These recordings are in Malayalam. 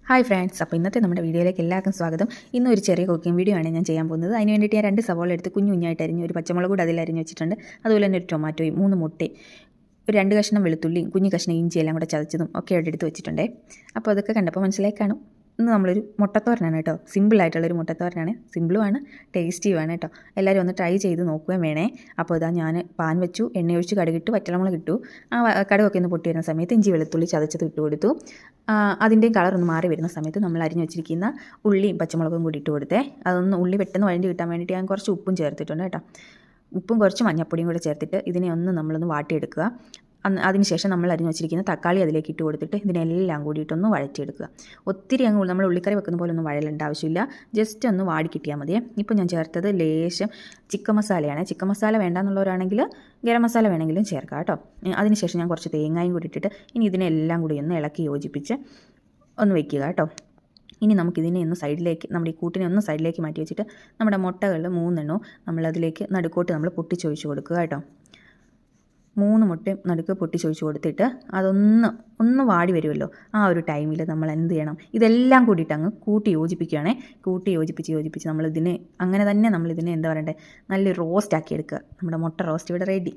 ഹായ് ഫ്രണ്ട്സ്, അപ്പോൾ ഇന്നത്തെ നമ്മുടെ വീഡിയോയിലേക്ക് എല്ലാവർക്കും സ്വാഗതം. ഇന്നും ഒരു ചെറിയ കുക്കിംഗ് വീഡിയോ ആണ് ഞാൻ ചെയ്യാൻ പോകുന്നത്. അതിന് വേണ്ടിയിട്ട് ഞാൻ 2 സവാള എടുത്ത് കുഞ്ഞു കുഞ്ഞായിട്ട് അരിഞ്ഞ് ഒരു പച്ചമുളക് കൂടി അതിൽ അരിഞ്ഞ് വെച്ചിട്ടുണ്ട്. അതുപോലെ തന്നെ ഒരു ടൊമാറ്റോയും 3 മുട്ടയും ഒരു 2 കഷ്ണം വെളുത്തുള്ളിയും കുഞ്ഞു കഷ്ണം ഇഞ്ചി എല്ലാം കൂടെ ചതച്ചതും ഒക്കെ അവിടെ എടുത്ത് വെച്ചിട്ടുണ്ടേ. അപ്പോൾ അതൊക്കെ കണ്ടപ്പോൾ മനസ്സിലായി കാണും. ഇന്ന് നമ്മളൊരു മുട്ടത്തോരനാണ് കേട്ടോ. സിമ്പിളായിട്ടുള്ളൊരു മുട്ടത്തോരനാണ്. സിമ്പിളുമാണ്, ടേസ്റ്റിയുമാണ് കേട്ടോ. എല്ലാവരും ഒന്ന് ട്രൈ ചെയ്ത് നോക്കുകയും വേണേ. അപ്പോൾ ഇതാ ഞാൻ പാൻ വെച്ചു, എണ്ണ ഒഴിച്ച് കടുകിട്ട് വറ്റൽമുളക് ഇട്ടു. ആ കടുകൊക്കെ ഒന്ന് പൊട്ടി വരുന്ന സമയത്ത് ഇഞ്ചി വെളുത്തുള്ളി ചതച്ചത് ഇട്ട് കൊടുത്തു. അതിൻ്റെയും കളർ ഒന്ന് മാറി വരുന്ന സമയത്ത് നമ്മൾ അരിഞ്ഞ് വെച്ചിരിക്കുന്ന ഉള്ളിയും പച്ചമുളകും കൂടി ഇട്ട് കൊടുത്തേ. അതൊന്ന് ഉള്ളി പെട്ടെന്ന് വഴണ്ടി കിട്ടാൻ വേണ്ടിയിട്ട് ഞാൻ കുറച്ച് ഉപ്പും ചേർത്തിട്ടുണ്ട് കേട്ടോ. ഉപ്പും കുറച്ച് മഞ്ഞപ്പൊടിയും കൂടെ ചേർത്തിട്ട് ഇതിനെ നമ്മളൊന്ന് വാട്ടിയെടുക്കുക. അതിനുശേഷം നമ്മൾ അരിഞ്ഞ് വെച്ചിരിക്കുന്ന തക്കാളി അതിലേക്ക് ഇട്ട് കൊടുത്തിട്ട് ഇതിനെല്ലാം കൂടിയിട്ടൊന്ന് വഴറ്റിയെടുക്കുക. ഒത്തിരി അങ്ങ് നമ്മൾ ഉള്ളിക്കറി വെക്കുന്ന പോലെ ഒന്നും വഴലേണ്ട ആവശ്യമില്ല. ജസ്റ്റ് ഒന്ന് വാടി കിട്ടിയാൽ മതിയേ. ഇപ്പോൾ ഞാൻ ചേർത്തത് ലേശം ചിക്കൻ മസാലയാണ്. ചിക്കൻ മസാല വേണ്ടാന്നുള്ളവരാണെങ്കിൽ ഗരം മസാല വേണമെങ്കിലും ചേർക്കാം കേട്ടോ. അതിനുശേഷം ഞാൻ കുറച്ച് തേങ്ങയും കൂടി ഇട്ടിട്ട് ഇനി ഇതിനെല്ലാം കൂടി ഒന്ന് ഇളക്കി യോജിപ്പിച്ച് ഒന്ന് വയ്ക്കുക കേട്ടോ. ഇനി നമുക്കിതിനെ ഒന്ന് സൈഡിലേക്ക്, നമ്മുടെ ഈ കൂട്ടിനെ ഒന്ന് സൈഡിലേക്ക് മാറ്റി വെച്ചിട്ട് നമ്മുടെ മുട്ടകൾ 3 എണ്ണവും നമ്മളതിലേക്ക് നടുക്കോട്ട് നമ്മൾ പൊട്ടിച്ചൊഴിച്ച് കൊടുക്കുക കേട്ടോ. 3 മുട്ടയും നടുക്ക് പൊട്ടിച്ചൊഴിച്ച് കൊടുത്തിട്ട് അതൊന്ന് വാടി വരുമല്ലോ. ആ ഒരു ടൈമിൽ നമ്മൾ എന്ത് ചെയ്യണം, ഇതെല്ലാം കൂടിയിട്ട് അങ്ങ് കൂട്ടി യോജിപ്പിക്കുകയാണേ. കൂട്ടി യോജിപ്പിച്ച് നമ്മളിതിനെ അങ്ങനെ തന്നെ നമ്മളിതിനെ എന്താ പറയണ്ടേ, നല്ല റോസ്റ്റ് ആക്കി എടുക്കുക. നമ്മുടെ മുട്ട റോസ്റ്റ് ഇവിടെ റെഡി.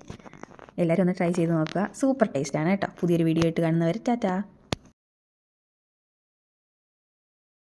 എല്ലാവരും ഒന്ന് ട്രൈ ചെയ്ത് നോക്കുക. സൂപ്പർ ടേസ്റ്റാണ് കേട്ടോ. പുതിയൊരു വീഡിയോ ആയിട്ട് കാണുന്നവർ ടാറ്റാ.